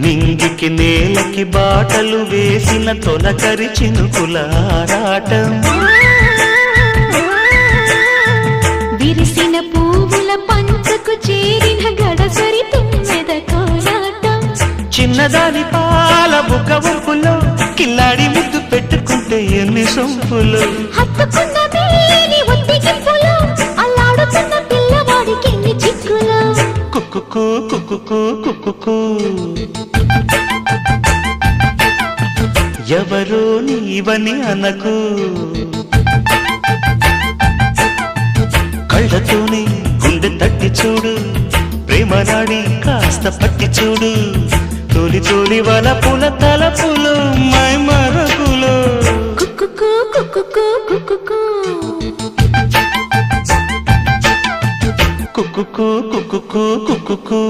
నింగికి నేలకి బాటలు వేసిన తొలకరి చినుకుల ఆరాటం, విరిసిన పువ్వుల పంచకు చేరిన గడసరి తుమ్మెద కోలాటం, చిన్నదాని పాల బుక్క ఉప్పులో కిల్లాడి ముద్దు పెట్టుకుంటే ఎన్ని సొంపులు, హత్తుకున్న మేని ఒత్తిగింపులో అల్లాడుతున్న పిల్లవాడికి ఎన్ని చిక్కులు. కుక్కుకు కుక్కుకు కుక్కుకు ఎవరో నీవని అనకు, కళ్ళతోనే గుండె తట్టి చూడు, ప్రేమ నాడి కాస్త పట్టి చూడు, తోలి తోలి వలపుల తలపులు మై మరపులు. కుక్కుకు కుక్కుకు కుక్కుకు కుక్కుకు కుక్కుకు కుక్కుకు